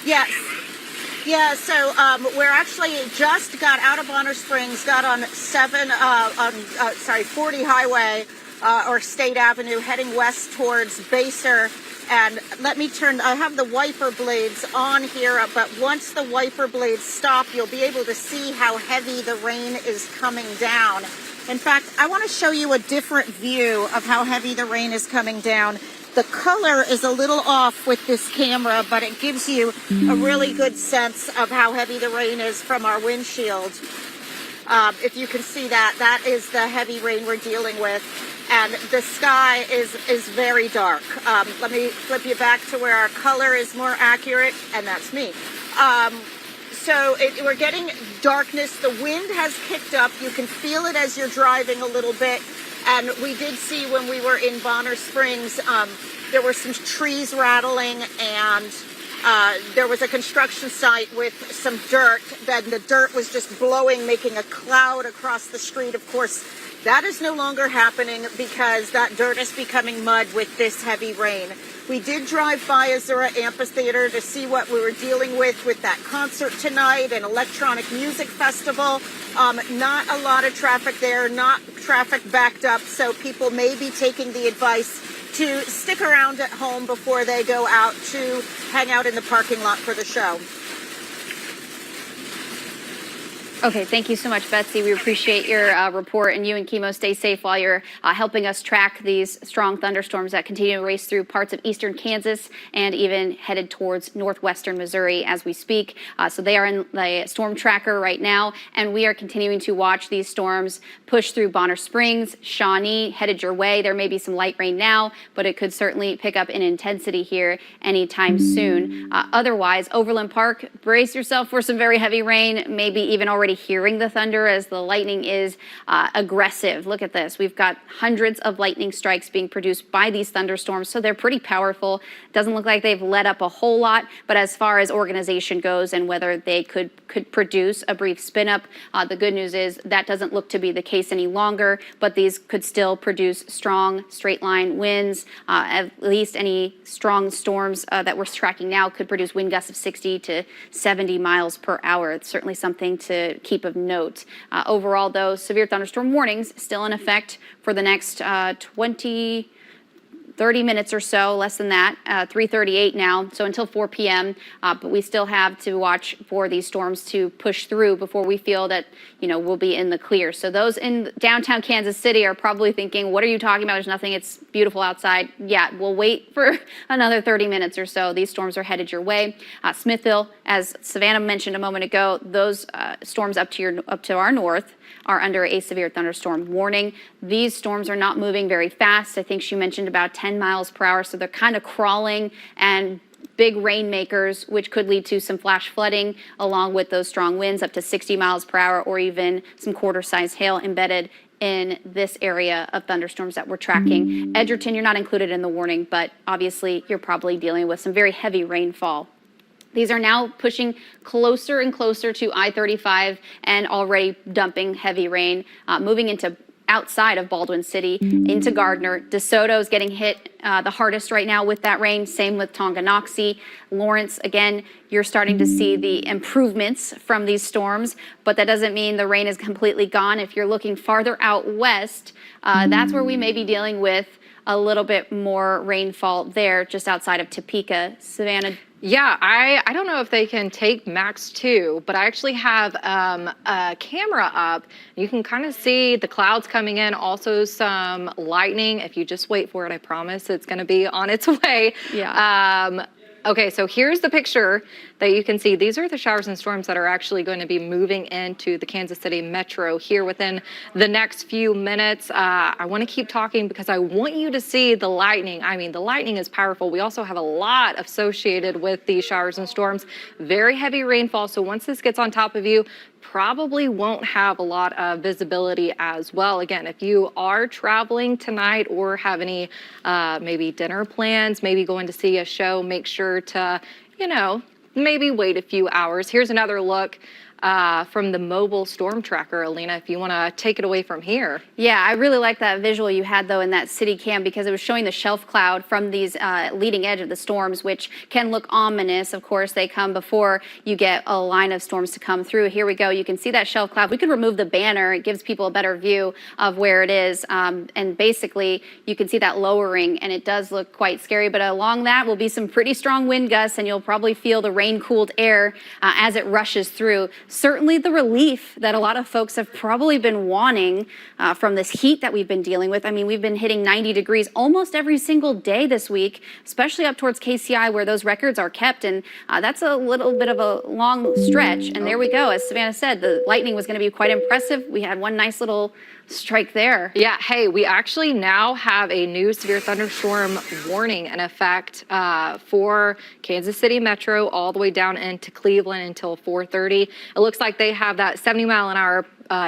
Yes. Yeah, so we're actually just got out of Bonner Springs, got on 40 Highway or State Avenue, heading west towards Baser. And let me I have the wiper blades on here, but once the wiper blades stop, you'll be able to see how heavy the rain is coming down. In fact, I want to show you a different view of how heavy the rain is coming down. The color is a little off with this camera, but it gives you a really good sense of how heavy the rain is from our windshield. If you can see that, that is the heavy rain we're dealing with. And the sky is very dark. Let me flip you back to where our color is more accurate, and that's me. We're getting darkness. The wind has kicked up. You can feel it as you're driving a little bit. And we did see when we were in Bonner Springs, there were some trees rattling, and there was a construction site with some dirt. Then the dirt was just blowing, making a cloud across the street. Of course, that is no longer happening because that dirt is becoming mud with this heavy rain. We did drive by Azura Amphitheater to see what we were dealing with that concert tonight, an electronic music festival. Not a lot of traffic there, not traffic backed up, so people may be taking the advice to stick around at home before they go out to hang out in the parking lot for the show. Okay, thank you so much, Betsy. We appreciate your report, and you and Chemo stay safe while you're helping us track these strong thunderstorms that continue to race through parts of eastern Kansas and even headed towards northwestern Missouri as we speak. So they are in the storm tracker right now, and we are continuing to watch these storms push through Bonner Springs, Shawnee, headed your way. There may be some light rain now, but it could certainly pick up in intensity here anytime soon. Otherwise, Overland Park, brace yourself for some very heavy rain, maybe even already hearing the thunder as the lightning is aggressive. Look at this. We've got hundreds of lightning strikes being produced by these thunderstorms, so they're pretty powerful. Doesn't look like they've let up a whole lot, but as far as organization goes and whether they could produce a brief spin up, the good news is that doesn't look to be the case any longer, but these could still produce strong straight line winds. At least any strong storms that we're tracking now could produce wind gusts of 60 to 70 miles per hour. It's certainly something to keep of note. Overall, though, severe thunderstorm warnings still in effect for the next 30 minutes or so, less than that, 3:38 now, so until 4 p.m. But we still have to watch for these storms to push through before we feel that, we'll be in the clear. So those in downtown Kansas City are probably thinking, what are you talking about? There's nothing. It's beautiful outside. Yeah, we'll wait for another 30 minutes or so. These storms are headed your way. Smithville, as Savannah mentioned a moment ago, those storms up to our north are under a severe thunderstorm warning. These storms are not moving very fast. I think she mentioned about 10 miles per hour, so they're kind of crawling and big rainmakers, which could lead to some flash flooding along with those strong winds up to 60 miles per hour or even some quarter-size hail embedded in this area of thunderstorms that we're tracking. Edgerton, you're not included in the warning, but obviously you're probably dealing with some very heavy rainfall. These are now pushing closer and closer to I-35 and already dumping heavy rain, moving into outside of Baldwin City, into Gardner. DeSoto is getting hit the hardest right now with that rain. Same with Tonganoxie. Lawrence, again, you're starting to see the improvements from these storms, but that doesn't mean the rain is completely gone. If you're looking farther out west, that's where we may be dealing with a little bit more rainfall there, just outside of Topeka. Savannah? Yeah, I don't know if they can take Max 2, but I actually have a camera up. You can kind of see the clouds coming in, also some lightning. If you just wait for it, I promise it's going to be on its way. Yeah. Okay, so here's the picture that you can see. These are the showers and storms that are actually going to be moving into the Kansas City metro here within the next few minutes. I want to keep talking because I want you to see the lightning. I mean, the lightning is powerful. We also have a lot associated with these showers and storms. Very heavy rainfall. So once this gets on top of you, probably won't have a lot of visibility as well. Again, if you are traveling tonight or have any maybe dinner plans, maybe going to see a show, make sure to, maybe wait a few hours. Here's another look. from the mobile storm tracker. Alina, if you want to take it away from here. Yeah, I really like that visual you had, though, in that city cam, because it was showing the shelf cloud from these leading edge of the storms, which can look ominous. Of course, they come before you get a line of storms to come through. Here we go. You can see that shelf cloud. We could remove the banner. It gives people a better view of where it is. And basically, you can see that lowering, and it does look quite scary. But along that will be some pretty strong wind gusts, and you'll probably feel the rain-cooled air as it rushes through. Certainly the relief that a lot of folks have probably been wanting from this heat that we've been dealing with. I mean, we've been hitting 90 degrees almost every single day this week, especially up towards KCI where those records are kept. And that's a little bit of a long stretch. And there we go. As Savannah said, the lightning was going to be quite impressive. We had one nice little strike there. Yeah, hey, we actually now have a new severe thunderstorm warning in effect for Kansas City Metro all the way down into Cleveland until 4:30. It looks like they have that 70-mile-an-hour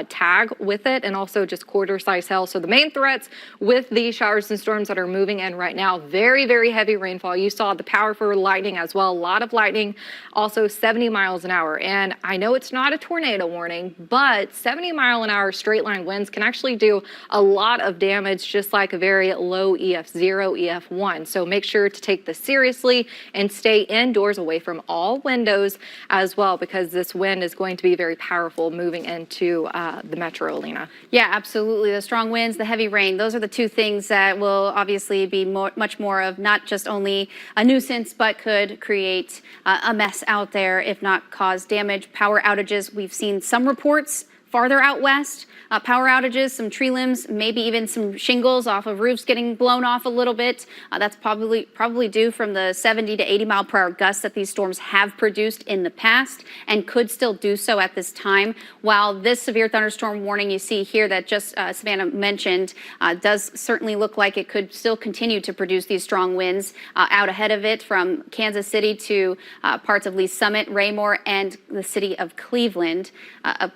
tag with it, and also just quarter-size hail. So the main threats with these showers and storms that are moving in right now, very, very heavy rainfall. You saw the power for lightning as well, a lot of lightning, also 70 miles an hour. And I know it's not a tornado warning, but 70-mile-an-hour straight-line winds can actually do a lot of damage, just like a very low EF0, EF1. So make sure to take this seriously and stay indoors away from all windows as well, because this wind is going to be very powerful moving into the metro, Alina. Yeah, absolutely. The strong winds, the heavy rain, those are the two things that will obviously be much more of not just only a nuisance, but could create a mess out there, if not cause damage. Power outages, we've seen some reports farther out west, power outages, some tree limbs, maybe even some shingles off of roofs getting blown off a little bit. That's probably due from the 70 to 80 mile per hour gusts that these storms have produced in the past and could still do so at this time. While this severe thunderstorm warning you see here that just Savannah mentioned does certainly look like it could still continue to produce these strong winds out ahead of it from Kansas City to parts of Lee Summit, Raymore, and the city of Cleveland.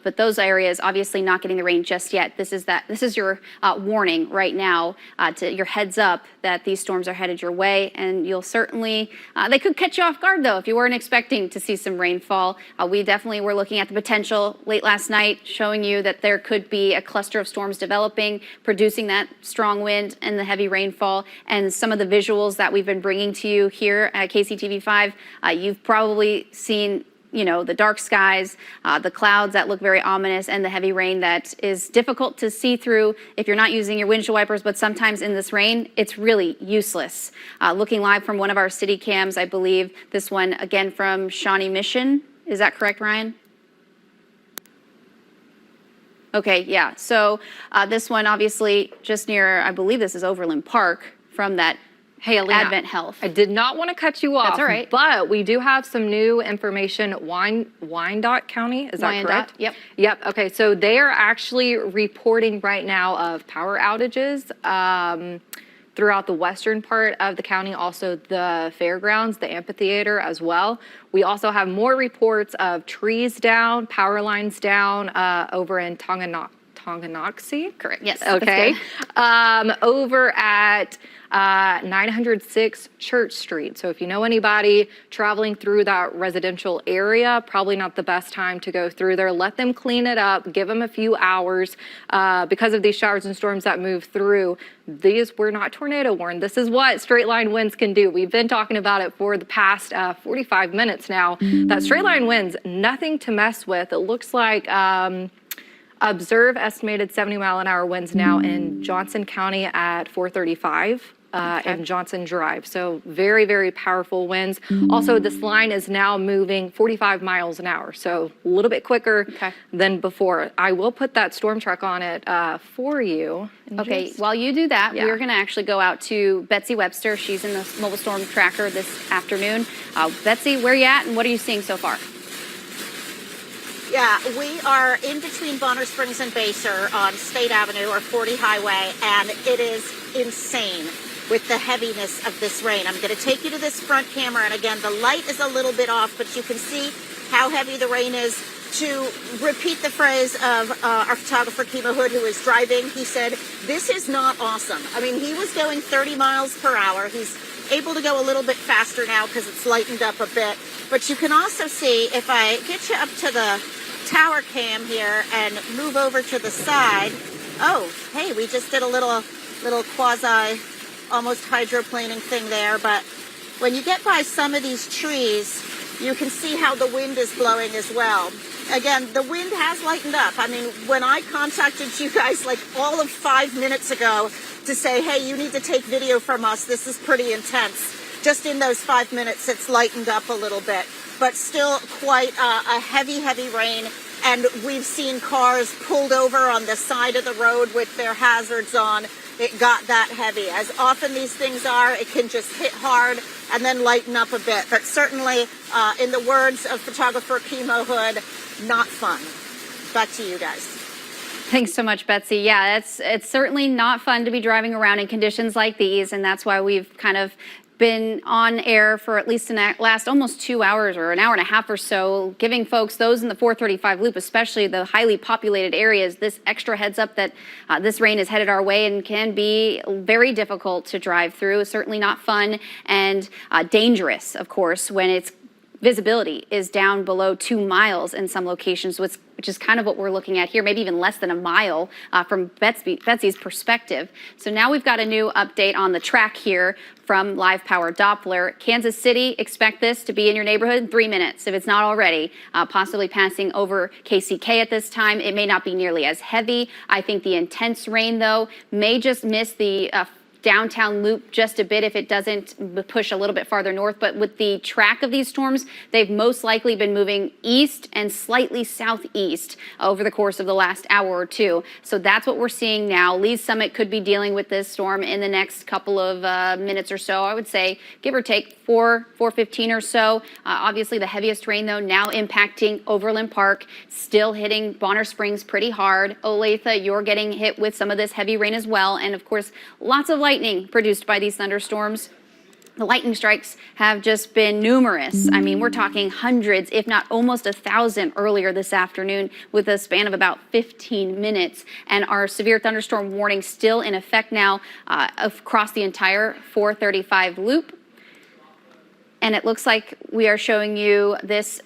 But those areas obviously not getting the rain just yet. This is your warning right now, to your heads up that these storms are headed your way, and you'll certainly they could catch you off guard though if you weren't expecting to see some rainfall. We definitely were looking at the potential late last night, showing you that there could be a cluster of storms developing, producing that strong wind and the heavy rainfall. And some of the visuals that we've been bringing to you here at KCTV5, you've probably seen, you know, the dark skies, the clouds that look very ominous, and the heavy rain that is difficult to see through if you're not using your windshield wipers, but sometimes in this rain, it's really useless. Looking live from one of our city cams, I believe this one again from Shawnee Mission. Is that correct, Ryan? Okay, yeah. So this one obviously just near, I believe this is Overland Park from that Hey, Alina, Advent Health. I did not want to cut you off. That's all right. But we do have some new information. Wyandotte County, is that Wyandotte, correct? yep. Yep. Okay, so they are actually reporting right now of power outages throughout the western part of the county, also the fairgrounds, the amphitheater as well. We also have more reports of trees down, power lines down over in Tonganoxie. Correct. Yes. Okay. Over at 906 Church Street. So if you know anybody traveling through that residential area, probably not the best time to go through there. Let them clean it up. Give them a few hours because of these showers and storms that move through. These were not tornado warned. This is what straight line winds can do. We've been talking about it for the past 45 minutes now. That straight line winds, nothing to mess with. It looks like observe estimated 70-mile-an-hour winds now in Johnson County at 435 and Johnson Drive. So very, very powerful winds. Also, this line is now moving 45 miles an hour. So a little bit quicker than before. I will put that storm track on it for you. Okay, while you do that, we're going to actually go out to Betsy Webster. She's in the mobile storm tracker this afternoon. Betsy, where are you at and what are you seeing so far? Yeah, we are in between Bonner Springs and Basehor on State Avenue or 40 Highway, and it is insane with the heaviness of this rain. I'm going to take you to this front camera, and again, the light is a little bit off, but you can see how heavy the rain is. To repeat the phrase of our photographer, Kima Hood, who is driving, he said, this is not awesome. I mean, he was going 30 miles per hour. He's able to go a little bit faster now because it's lightened up a bit. But you can also see, if I get you up to the tower cam here and move over to the side. Oh, hey, we just did a little quasi, almost hydroplaning thing there. But when you get by some of these trees, you can see how the wind is blowing as well. Again, the wind has lightened up. I mean, when I contacted you guys like all of 5 minutes ago to say, hey, you need to take video from us, this is pretty intense. Just in those 5 minutes, it's lightened up a little bit, but still quite a heavy rain. And we've seen cars pulled over on the side of the road with their hazards on. It got that heavy. As often these things are, it can just hit hard and then lighten up a bit. But certainly, in the words of photographer Chemo Hood, not fun. Back to you guys. Thanks so much, Betsy. Yeah, it's certainly not fun to be driving around in conditions like these, and that's why we've kind of been on air for at least the last almost 2 hours or an hour and a half or so, giving folks, those in the 435 loop, especially the highly populated areas, this extra heads up that this rain is headed our way and can be very difficult to drive through. Certainly not fun and dangerous, of course, when its visibility is down below 2 miles in some locations, which is kind of what we're looking at here, maybe even less than a mile from Betsy's perspective. So now we've got a new update on the track here from Live Power Doppler. Kansas City, expect this to be in your neighborhood in 3 minutes, if it's not already, possibly passing over KCK at this time. It may not be nearly as heavy. I think the intense rain, though, may just miss the downtown loop just a bit if it doesn't push a little bit farther north. But with the track of these storms, they've most likely been moving east and slightly southeast over the course of the last hour or two. So that's what we're seeing now. Lee's Summit could be dealing with this storm in the next couple of minutes or so. I would say give or take 4:15 or so. Obviously the heaviest rain though now impacting Overland Park, still hitting Bonner Springs pretty hard. Olathe, you're getting hit with some of this heavy rain as well. And of course, lots of lightning produced by these thunderstorms. The lightning strikes have just been numerous. I mean, we're talking hundreds, if not almost 1,000 earlier this afternoon with a span of about 15 minutes. And our severe thunderstorm warning still in effect now across the entire 435 loop. And it looks like we are showing you this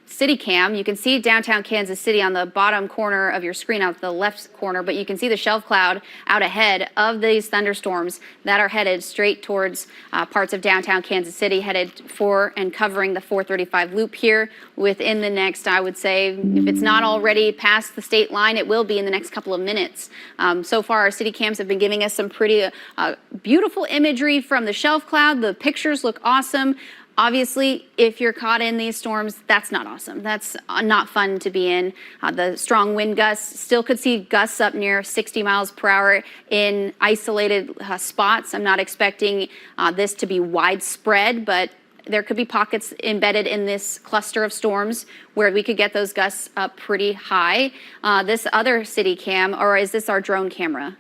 city cam. You can see downtown Kansas City on the bottom corner of your screen, out the left corner, but you can see the shelf cloud out ahead of these thunderstorms that are headed straight towards parts of downtown Kansas City, headed for and covering the 435 loop here within the next, I would say, if it's not already past the state line, it will be in the next couple of minutes. So far, our city cams have been giving us some pretty beautiful imagery from the shelf cloud. The pictures look awesome. Obviously, if you're caught in these storms, that's not awesome. That's not fun to be in. The strong wind gusts, still could see gusts up near 60 miles per hour in isolated spots. I'm not expecting this to be widespread, but there could be pockets embedded in this cluster of storms where we could get those gusts up pretty high. This other city cam, or is this our drone camera?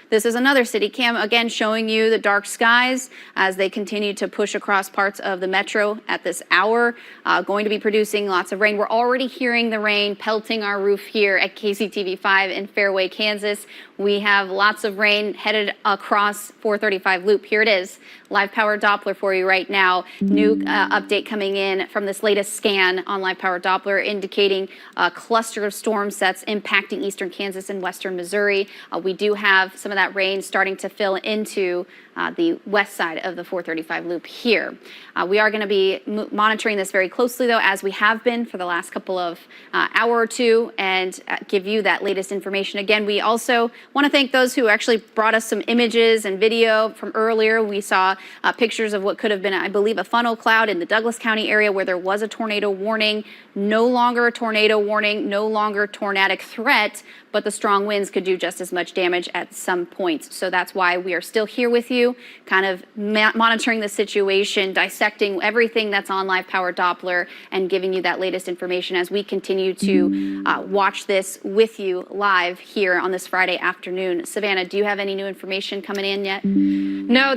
This is another city cam, again, showing you the dark skies as they continue to push across parts of the metro at this hour, going to be producing lots of rain. We're already hearing the rain pelting our roof here at KCTV 5 in Fairway, Kansas. We have lots of rain headed across 435 loop. Here it is, Live Power Doppler for you right now. New update coming in from this latest scan on Live Power Doppler indicating a cluster of storms that's impacting eastern Kansas and western Missouri. We do have some of that rain starting to fill into the west side of the 435 loop here. We are going to be monitoring this very closely, though, as we have been for the last couple of hour or two, and give you that latest information. Again, we also want to thank those who actually brought us some images and video from earlier. We saw pictures of what could have been, I believe, a funnel cloud in the Douglas County area where there was a tornado warning. No longer a tornado warning, no longer tornadic threat, but the strong winds could do just as much damage at some points. So that's why we are still here with you, kind of monitoring the situation, dissecting everything that's on Live Power Doppler, and giving you that latest information as we continue to watch this with you live here on this Friday afternoon. Savannah, do you have any new information coming in yet? No,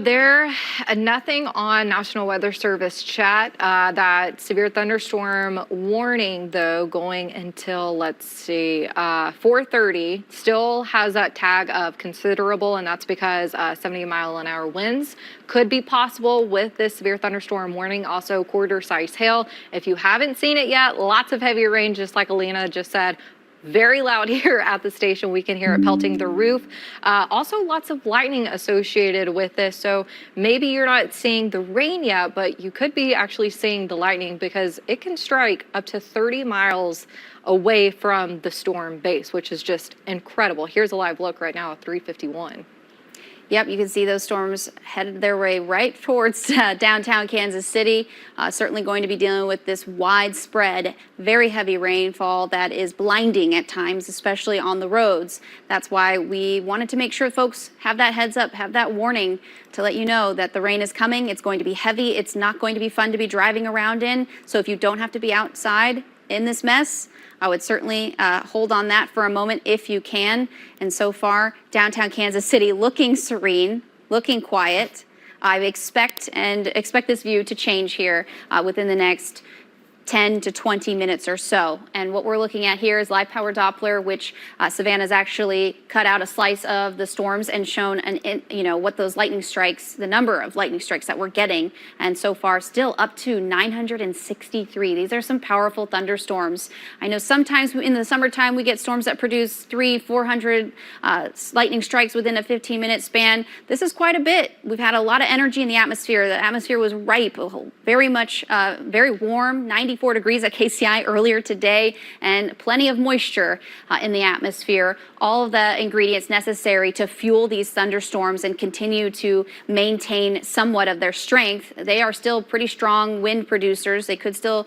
nothing on National Weather Service chat. That severe thunderstorm warning, though, going until, let's see, 4:30, still has that tag of considerable, and that's because 70-mile-an-hour mile-per-hour winds could be possible with this severe thunderstorm warning. Also, quarter-size hail. If you haven't seen it yet, lots of heavy rain, just like Alina just said. Very loud here at the station. We can hear it pelting the roof. Also, lots of lightning associated with this. So maybe you're not seeing the rain yet, but you could be actually seeing the lightning because it can strike up to 30 miles away from the storm base, which is just incredible. Here's a live look right now at 3:51. Yep, you can see those storms headed their way right towards downtown Kansas City. Certainly going to be dealing with this widespread, very heavy rainfall that is blinding at times, especially on the roads. That's why we wanted to make sure folks have that heads up, have that warning to let you know that the rain is coming. It's going to be heavy. It's not going to be fun to be driving around in. So if you don't have to be outside in this mess, I would certainly hold on that for a moment if you can. And so far, downtown Kansas City looking serene, looking quiet. I expect this view to change here within the next 10 to 20 minutes or so. And what we're looking at here is live power Doppler, which Savannah's actually cut out a slice of the storms and shown what those lightning strikes, the number of lightning strikes that we're getting. And so far, still up to 963. These are some powerful thunderstorms. I know sometimes in the summertime we get storms that produce 300-400 lightning strikes within a 15-minute span. This is quite a bit. We've had a lot of energy in the atmosphere. The atmosphere was ripe, very much, very warm, 94 degrees at KCI earlier today, and plenty of moisture in the atmosphere. All of the ingredients necessary to fuel these thunderstorms and continue to maintain somewhat of their strength. They are still pretty strong wind producers. They could still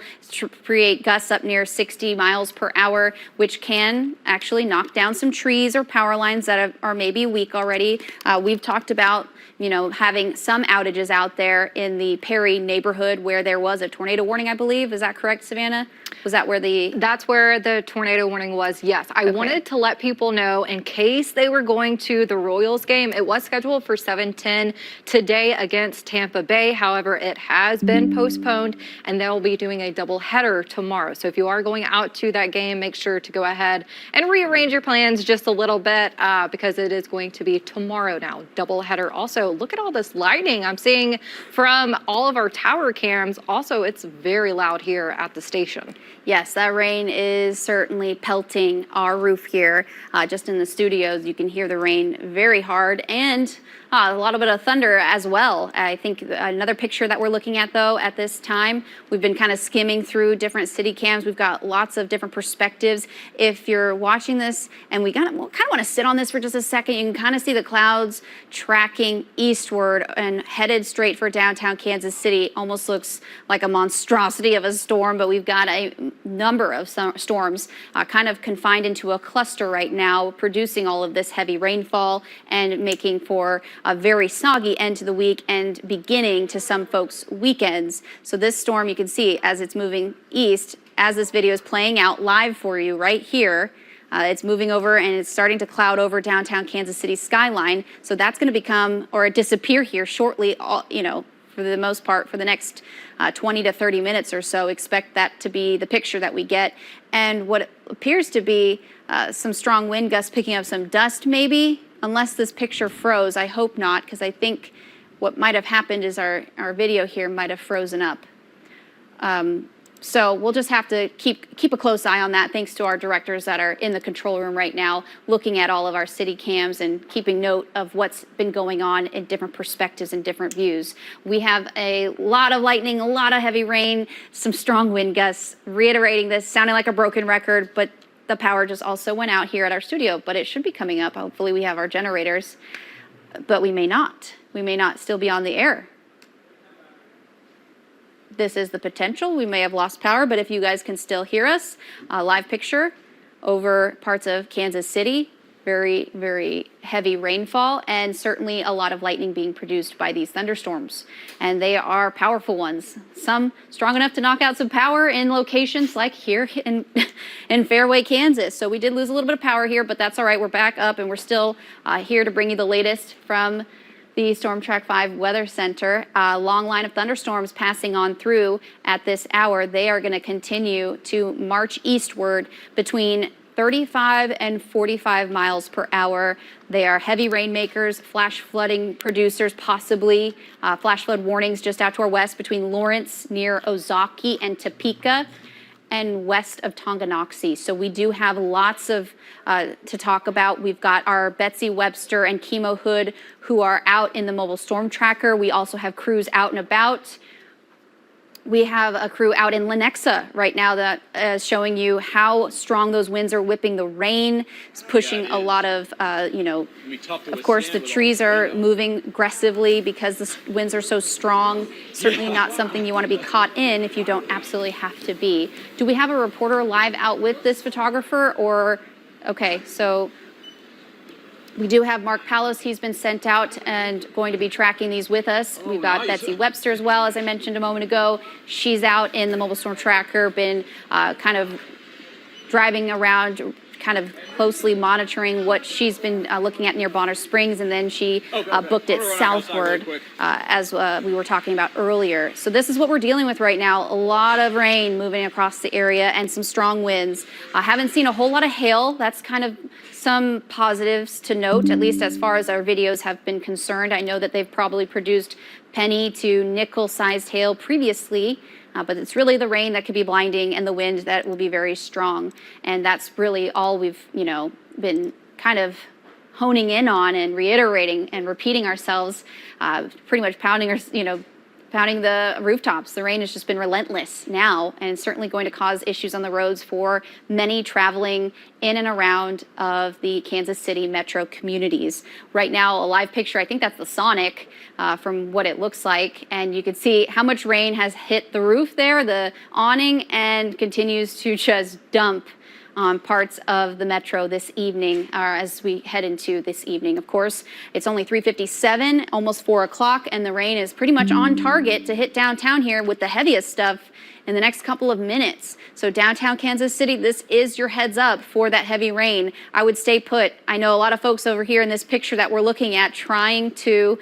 create gusts up near 60 miles per hour, which can actually knock down some trees or power lines that are maybe weak already. We've talked about having some outages out there in the Perry neighborhood where there was a tornado warning, I believe. Is that correct, Savannah? Was that where That's where the tornado warning was, yes. I wanted to let people know in case they were going to the Royals game. It was scheduled for 7:10 today against Tampa Bay. However, it has been postponed, and they'll be doing a doubleheader tomorrow. So if you are going out to that game, make sure to go ahead and rearrange your plans just a little bit because it is going to be tomorrow now. Doubleheader. Also, look at all this lightning I'm seeing from all of our tower cams. Also, it's very loud here at the station. Yes, that rain is certainly pelting our roof here. Just in the studios, you can hear the rain very hard and a little bit of thunder as well. I think another picture that we're looking at, though, at this time, we've been kind of skimming through different city cams. We've got lots of different perspectives. If you're watching this, and we kind of want to sit on this for just a second, you can kind of see the clouds tracking eastward and headed straight for downtown Kansas City. Almost looks like a monstrosity of a storm, but we've got a number of storms kind of confined into a cluster right now, producing all of this heavy rainfall and making for a very soggy end to the week and beginning to some folks' weekends. So this storm, you can see as it's moving east, as this video is playing out live for you right here, it's moving over and it's starting to cloud over downtown Kansas City skyline. So that's going to become or disappear here shortly, for the most part, for the next 20 to 30 minutes or so. Expect that to be the picture that we get. And what appears to be some strong wind gusts picking up some dust maybe, unless this picture froze. I hope not, because I think what might have happened is our video here might have frozen up. So we'll just have to keep a close eye on that, thanks to our directors that are in the control room right now, looking at all of our city cams and keeping note of what's been going on in different perspectives and different views. We have a lot of lightning, a lot of heavy rain, some strong wind gusts. Reiterating this, sounding like a broken record, but the power just also went out here at our studio, but it should be coming up. Hopefully we have our generators, but we may not. We may not still be on the air. This is the potential. We may have lost power, but if you guys can still hear us, live picture over parts of Kansas City, very, very heavy rainfall, and certainly a lot of lightning being produced by these thunderstorms. And they are powerful ones. Some strong enough to knock out some power in locations like here in Fairway, Kansas. So we did lose a little bit of power here, but that's all right. We're back up, and we're still here to bring you the latest from the Storm Track 5 Weather Center. Long line of thunderstorms passing on through at this hour. They are going to continue to march eastward between 35 and 45 miles per hour. They are heavy rainmakers, flash flooding producers, possibly flash flood warnings just out to our west between Lawrence near Ozaki and Topeka, and west of Tonganoxie. So we do have lots of to talk about. We've got our Betsy Webster and Chemo Hood who are out in the mobile storm tracker. We also have crews out and about. We have a crew out in Lenexa right now that is showing you how strong those winds are whipping the rain. It's pushing a lot of, of course, the trees are moving aggressively because the winds are so strong. Certainly not something you want to be caught in if you don't absolutely have to be. Do we have a reporter live out with this photographer or, okay, so we do have Mark Palos. He's been sent out and going to be tracking these with us. We've got Betsy Webster as well, as I mentioned a moment ago. She's out in the mobile storm tracker, been kind of driving around, kind of closely monitoring what she's been looking at near Bonner Springs, and then she booked it southward, as we were talking about earlier. So this is what we're dealing with right now. A lot of rain moving across the area and some strong winds. I haven't seen a whole lot of hail. That's kind of some positives to note, at least as far as our videos have been concerned. I know that they've probably produced penny to nickel-sized hail previously, but it's really the rain that could be blinding and the wind that will be very strong. And that's really all we've, been kind of honing in on and reiterating and repeating ourselves, pretty much pounding the rooftops. The rain has just been relentless now, and it's certainly going to cause issues on the roads for many traveling in and around of the Kansas City metro communities. Right now, a live picture, I think that's the Sonic from what it looks like, and you can see how much rain has hit the roof there, the awning, and continues to just dump on parts of the metro this evening, as we head into this evening. Of course, it's only 3:57, almost 4 o'clock, and the rain is pretty much on target to hit downtown here with the heaviest stuff in the next couple of minutes. So downtown Kansas City, this is your heads up for that heavy rain. I would stay put. I know a lot of folks over here in this picture that we're looking at trying to,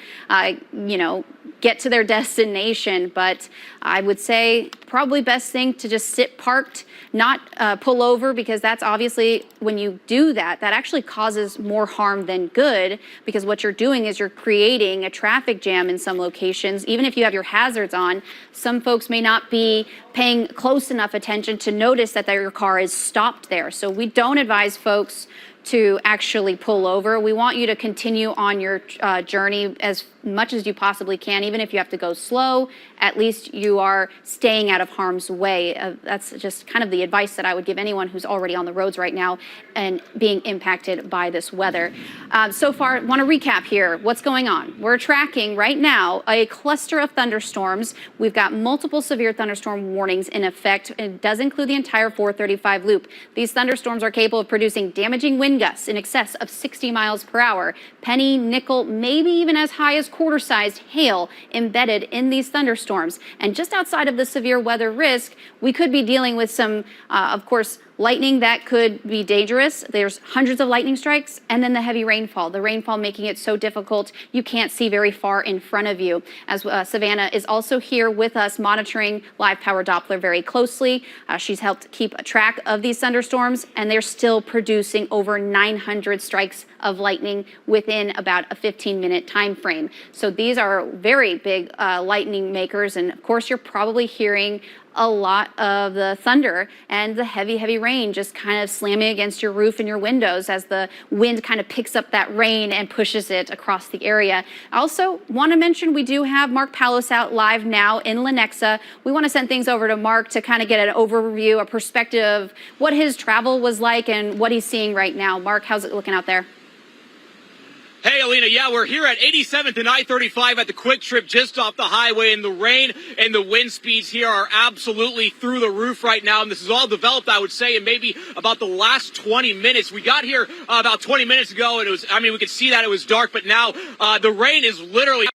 get to their destination, but I would say probably best thing to just sit parked, not pull over, because that's obviously, when you do that, that actually causes more harm than good, because what you're doing is you're creating a traffic jam in some locations. Even if you have your hazards on, some folks may not be paying close enough attention to notice that your car is stopped there. So we don't advise folks to actually pull over. We want you to continue on your journey as much as you possibly can. Even if you have to go slow, at least you are staying out of harm's way. That's just kind of the advice that I would give anyone who's already on the roads right now and being impacted by this weather. So far, want to recap here what's going on. We're tracking right now a cluster of thunderstorms. We've got multiple severe thunderstorm warnings in effect. It does include the entire 435 loop. These thunderstorms are capable of producing damaging wind gusts in excess of 60 miles per hour. Penny, nickel, maybe even as high as quarter-sized hail embedded in these thunderstorms. And just outside of the severe weather risk, we could be dealing with some, of course, lightning that could be dangerous. There's hundreds of lightning strikes, and then the heavy rainfall. The rainfall making it so difficult you can't see very far in front of you. As Savannah is also here with us monitoring live power Doppler very closely. She's helped keep a track of these thunderstorms, and they're still producing over 900 strikes of lightning within about a 15-minute time frame. So these are very big lightning makers, and of course you're probably hearing a lot of the thunder and the heavy rain just kind of slamming against your roof and your windows as the wind kind of picks up that rain and pushes it across the area. I also want to mention we do have Mark Palos out live now in Lenexa. We want to send things over to Mark to kind of get an overview, a perspective of what his travel was like and what he's seeing right now. Mark, how's it looking out there? Hey, Alina, yeah, we're here at 87th and I-35 at the Quick Trip just off the highway, and the rain and the wind speeds here are absolutely through the roof right now, and this is all developed, I would say, in maybe about the last 20 minutes. We got here about 20 minutes ago, and we could see that it was dark, but now the rain is literally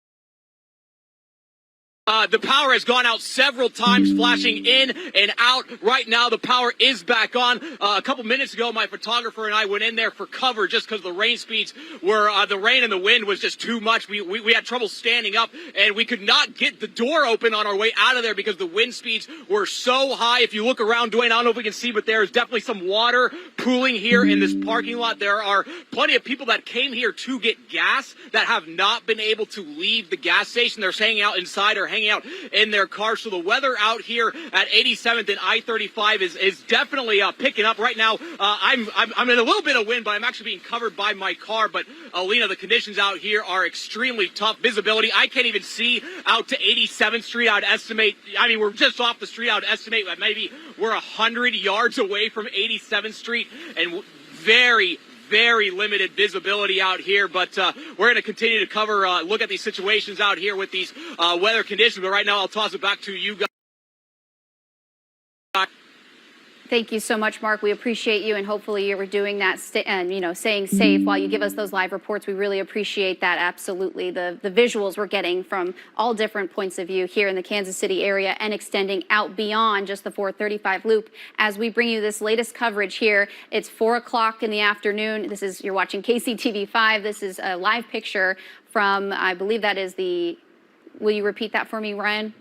The power has gone out several times, flashing in and out. Right now, the power is back on. A couple minutes ago, my photographer and I went in there for cover just because the rain speeds were, the rain and the wind was just too much. We had trouble standing up, and we could not get the door open on our way out of there because the wind speeds were so high. If you look around, Dwayne, I don't know if we can see, but there is definitely some water pooling here in this parking lot. There are plenty of people that came here to get gas that have not been able to leave the gas station. They're hanging out inside or hanging out in their cars. So the weather out here at 87th and I-35 is definitely picking up right now. I'm in a little bit of wind, but I'm actually being covered by my car. But Alina, the conditions out here are extremely tough. Visibility, I can't even see out to 87th Street. I'd estimate, I mean, we're just off the street. I would estimate that maybe we're 100 yards away from 87th Street, and very limited visibility out here, but we're going to continue to cover, look at these situations out here with these weather conditions. But right now, I'll toss it back to you guys. Thank you so much, Mark. We appreciate you, and hopefully you're doing that and, you know, staying safe while you give us those live reports. We really appreciate that, absolutely. The visuals we're getting from all different points of view here in the Kansas City area and extending out beyond just the 435 loop. As we bring you this latest coverage here, it's 4 o'clock in the afternoon. This is, you're watching KCTV 5. This is a live picture from, I believe that is the, will you repeat that for me, Ryan?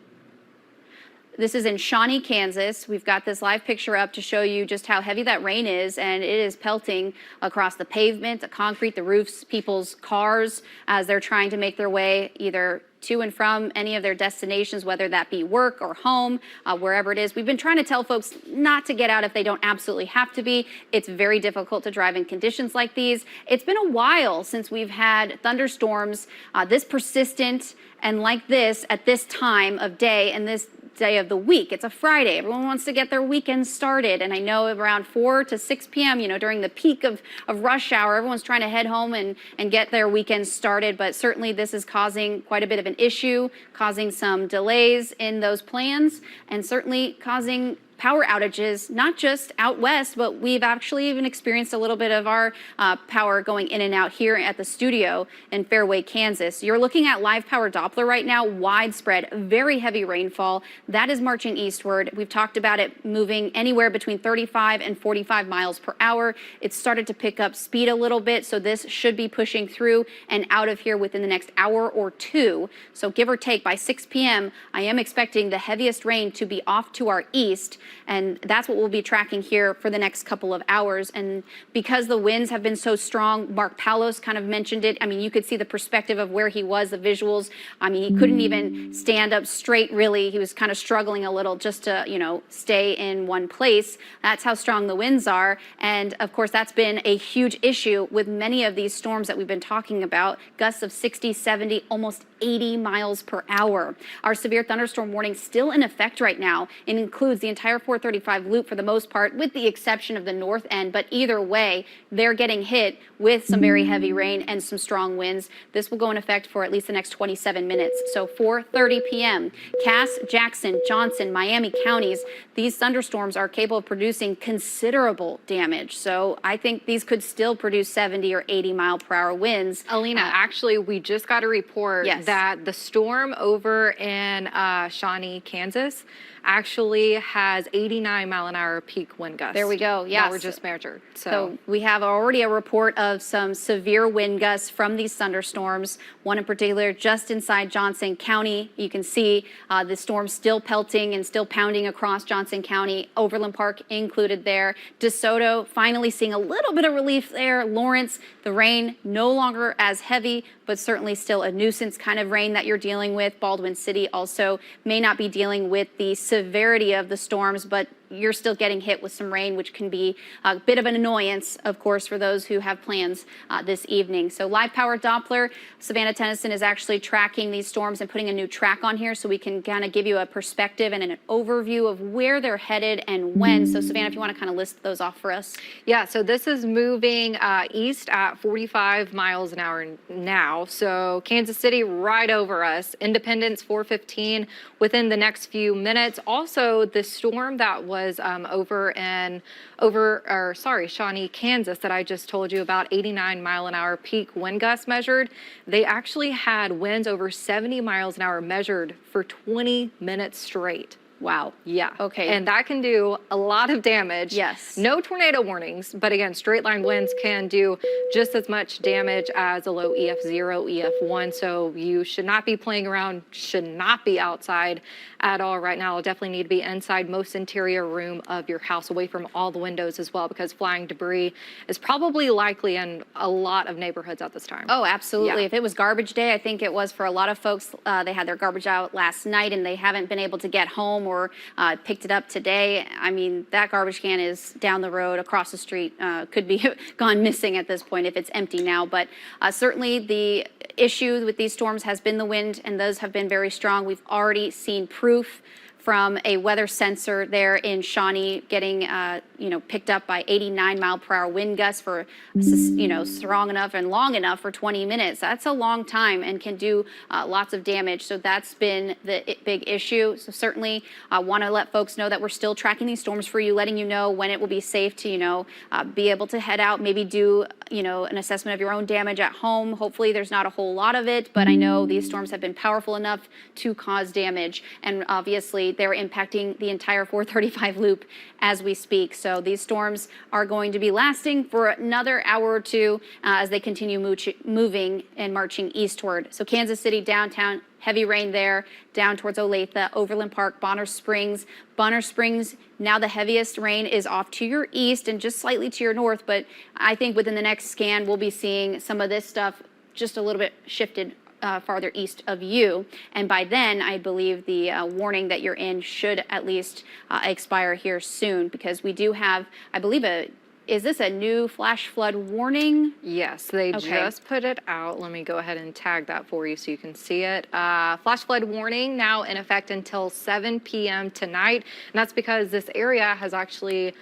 This is in Shawnee, Kansas. We've got this live picture up to show you just how heavy that rain is, and it is pelting across the pavement, the concrete, the roofs, people's cars as they're trying to make their way either to and from any of their destinations, whether that be work or home, wherever it is. We've been trying to tell folks not to get out if they don't absolutely have to be. It's very difficult to drive in conditions like these. It's been a while since we've had thunderstorms this persistent and like this at this time of day and this day of the week. It's a Friday. Everyone wants to get their weekend started. And I know around 4 to 6 p.m., you know, during the peak of rush hour, everyone's trying to head home and get their weekend started. But certainly this is causing quite a bit of an issue, causing some delays in those plans, and certainly causing power outages, not just out west, but we've actually even experienced a little bit of our power going in and out here at the studio in Fairway, Kansas. You're looking at live power Doppler right now, widespread, very heavy rainfall. That is marching eastward. We've talked about it moving anywhere between 35 and 45 miles per hour. It's started to pick up speed a little bit, so this should be pushing through and out of here within the next hour or two. So give or take, by 6 p.m., I am expecting the heaviest rain to be off to our east. And that's what we'll be tracking here for the next couple of hours. And because the winds have been so strong, Mark Palos kind of mentioned it. I mean, you could see the perspective of where he was, the visuals. I mean, he couldn't even stand up straight, really. He was kind of struggling a little just to, you know, stay in one place. That's how strong the winds are. And of course, that's been a huge issue with many of these storms that we've been talking about. Gusts of 60, 70, almost 80 miles per hour. Our severe thunderstorm warning still in effect right now. It includes the entire 435 loop for the most part, with the exception of the north end. But either way, they're getting hit with some very heavy rain and some strong winds. This will go in effect for at least the next 27 minutes. So 4:30 p.m. Cass, Jackson, Johnson, Miami counties, these thunderstorms are capable of producing considerable damage. So I think these could still produce 70 or 80 mile per hour winds. Alina, actually, we just got a report that the storm over in Shawnee, Kansas, actually has 89 mile an hour peak wind gusts. There we go. Yeah, we're just measured. So we have already a report of some severe wind gusts from these thunderstorms. One in particular just inside Johnson County. You can see the storm still pelting and still pounding across Johnson County. Overland Park included there. DeSoto finally seeing a little bit of relief there. Lawrence, the rain no longer as heavy, but certainly still a nuisance kind of rain that you're dealing with. Baldwin City also may not be dealing with the severity of the storms, but you're still getting hit with some rain, which can be a bit of an annoyance, of course, for those who have plans this evening. So live power Doppler, Savannah Tennyson is actually tracking these storms and putting a new track on here so we can kind of give you a perspective and an overview of where they're headed and when. So Savannah, if you want to kind of list those off for us. Yeah, so this is moving east at 45 miles an hour now. So Kansas City right over us. Independence 415 within the next few minutes. Also, the storm that was was Shawnee, Kansas, that I just told you about, 89-mile-an-hour peak wind gusts measured. They actually had winds over 70 miles an hour measured for 20 minutes straight. Wow. Yeah. Okay. And that can do a lot of damage. Yes. No tornado warnings, but again, straight line winds can do just as much damage as a low EF0, EF1. So you should not be playing around, should not be outside at all right now. You'll definitely need to be inside most interior room of your house, away from all the windows as well, because flying debris is probably likely in a lot of neighborhoods at this time. Oh, absolutely. Yeah. If it was garbage day, I think it was for a lot of folks. They had their garbage out last night and they haven't been able to get home or picked it up today. I mean, that garbage can is down the road, across the street, could be gone missing at this point if it's empty now. But certainly the issue with these storms has been the wind, and those have been very strong. We've already seen proof from a weather sensor there in Shawnee getting, picked up by 89-mile-per-hour wind gusts for, strong enough and long enough for 20 minutes. That's a long time and can do lots of damage. So that's been the big issue. So certainly want to let folks know that we're still tracking these storms for you, letting you know when it will be safe to, be able to head out, maybe do, an assessment of your own damage at home. Hopefully there's not a whole lot of it, but I know these storms have been powerful enough to cause damage. And obviously they're impacting the entire 435 loop as we speak. So these storms are going to be lasting for another hour or two as they continue moving and marching eastward. So Kansas City, downtown, heavy rain there, down towards Olathe, Overland Park, Bonner Springs. Bonner Springs, now the heaviest rain is off to your east and just slightly to your north, but I think within the next scan, we'll be seeing some of this stuff just a little bit shifted farther east of you. And by then, I believe the warning that you're in should at least expire here soon, because we do have, I believe, is this a new flash flood warning? Yes, they just put it out. Let me go ahead and tag that for you so you can see it. Flash flood warning now in effect until 7 p.m. tonight. And that's because this area has actually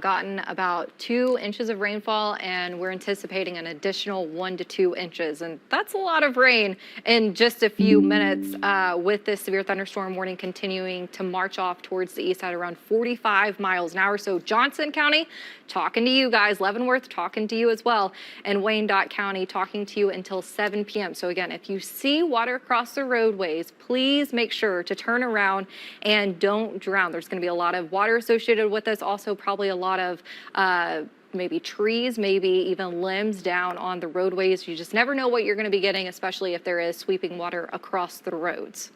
gotten about 2 inches of rainfall, and we're anticipating an additional 1 to 2 inches. And that's a lot of rain in just a few minutes with this severe thunderstorm warning continuing to march off towards the east at around 45 miles an hour. So Johnson County, talking to you guys, Leavenworth, talking to you as well, and Wyandotte County talking to you until 7 p.m. So again, if you see water across the roadways, please make sure to turn around and don't drown. There's going to be a lot of water associated with this, also probably a lot of maybe trees, maybe even limbs down on the roadways. You just never know what you're going to be getting, especially if there is sweeping water across the roads.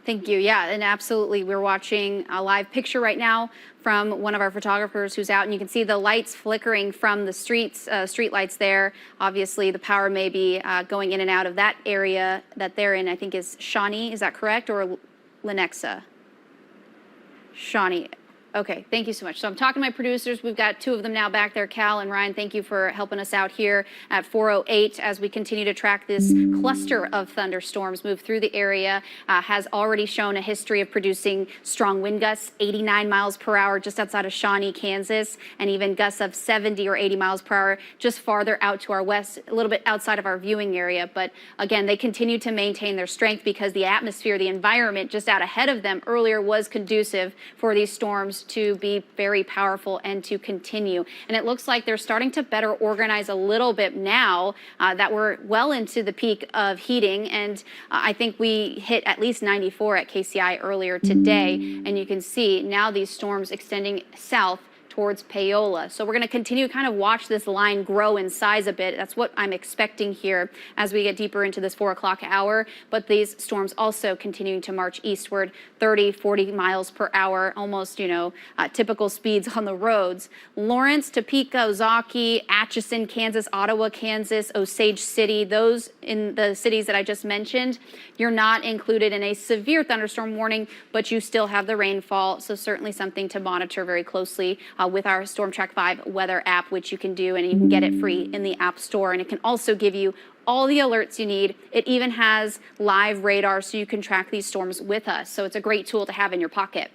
Thank you. Yeah, and absolutely. We're watching a live picture right now from one of our photographers who's out, and you can see the lights flickering from the street lights there. Obviously, the power may be going in and out of that area that they're in. I think is Shawnee. Is that correct? Or Lenexa? Shawnee. Okay, thank you so much. So I'm talking to my producers. We've got 2 of them now back there. Cal and Ryan, thank you for helping us out here at 4:08 as we continue to track this cluster of thunderstorms move through the area. Has already shown a history of producing strong wind gusts, 89 miles per hour just outside of Shawnee, Kansas, and even gusts of 70 or 80 miles per hour just farther out to our west, a little bit outside of our viewing area. But again, they continue to maintain their strength because the atmosphere, the environment just out ahead of them earlier was conducive for these storms to be very powerful and to continue. And it looks like they're starting to better organize a little bit now that we're well into the peak of heating. And I think we hit at least 94 at KCI earlier today. And you can see now these storms extending south towards Paola. So we're going to continue to kind of watch this line grow in size a bit. That's what I'm expecting here as we get deeper into this 4 o'clock hour. But these storms also continuing to march eastward, 30, 40 miles per hour, almost, typical speeds on the roads. Lawrence, Topeka, Ozaukee, Atchison, Kansas, Ottawa, Kansas, Osage City, those in the cities that I just mentioned, you're not included in a severe thunderstorm warning, but you still have the rainfall. So certainly something to monitor very closely with our Storm Track 5 weather app, which you can do, and you can get it free in the App Store. And it can also give you all the alerts you need. It even has live radar so you can track these storms with us. So it's a great tool to have in your pocket.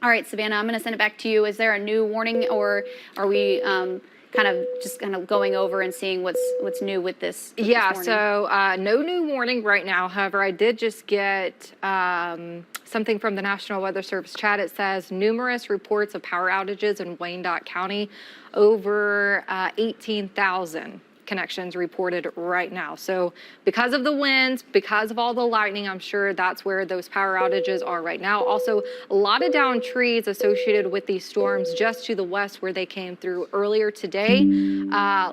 All right, Savannah, I'm going to send it back to you. Is there a new warning, or are we going kind of going over and seeing what's new with this. Yeah, this morning. so no new warning right now. However, I did just get something from the National Weather Service chat. It says numerous reports of power outages in Wyandotte County, over 18,000 connections reported right now. So because of the winds, because of all the lightning, I'm sure that's where those power outages are right now. Also, a lot of downed trees associated with these storms just to the west where they came through earlier today.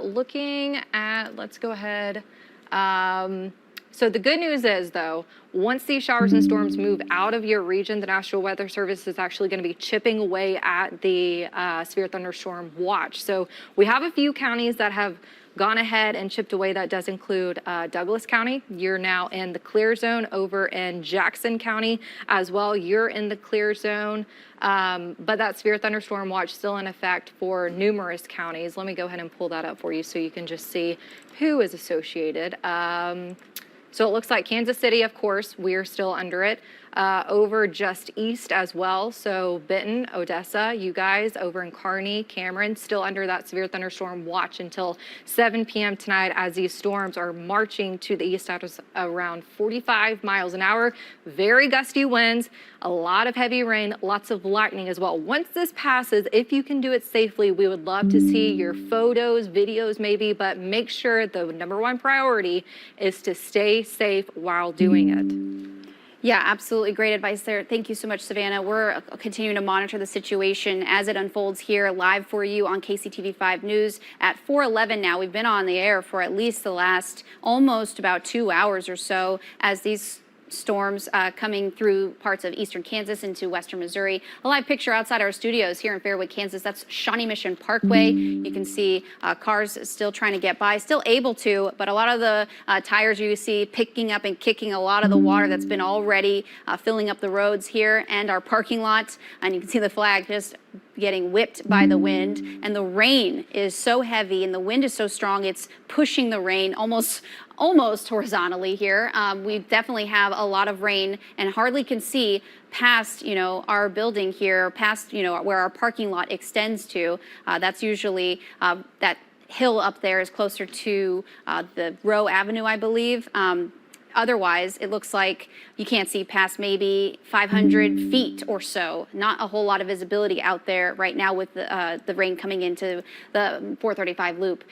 Looking at, let's go ahead. So the good news is, though, once these showers and storms move out of your region, the National Weather Service is actually going to be chipping away at the severe thunderstorm watch. So we have a few counties that have gone ahead and chipped away. That does include Douglas County. You're now in the clear zone. Over in Jackson County as well, you're in the clear zone. But that severe thunderstorm watch still in effect for numerous counties. Let me go ahead and pull that up for you so you can just see who is associated. So it looks like Kansas City, of course, we're still under it. Over just east as well. So Benton, Odessa, you guys over in Kearney, Cameron, still under that severe thunderstorm watch until 7 p.m. tonight as these storms are marching to the east at around 45 miles an hour. Very gusty winds, a lot of heavy rain, lots of lightning as well. Once this passes, if you can do it safely, we would love to see your photos, videos maybe, but make sure the #1 priority is to stay safe while doing it. Yeah, absolutely. Great advice there. Thank you so much, Savannah. We're continuing to monitor the situation as it unfolds here live for you on KCTV 5 News at 4:11 now. We've been on the air for at least the last almost about 2 hours or so as these storms coming through parts of eastern Kansas into western Missouri. A live picture outside our studios here in Fairwood, Kansas. That's Shawnee Mission Parkway. You can see cars still trying to get by, still able to, but a lot of the tires you see picking up and kicking a lot of the water that's been already filling up the roads here and our parking lot. And you can see the flag just getting whipped by the wind, and the rain is so heavy and the wind is so strong it's pushing the rain almost horizontally here. We definitely have a lot of rain and hardly can see past our building here, past where our parking lot extends to. That's usually that hill up there is closer to the Rowe Avenue, I believe. Otherwise, it looks like you can't see past maybe 500 feet or so. Not a whole lot of visibility out there right now with the rain coming into the 435 loop.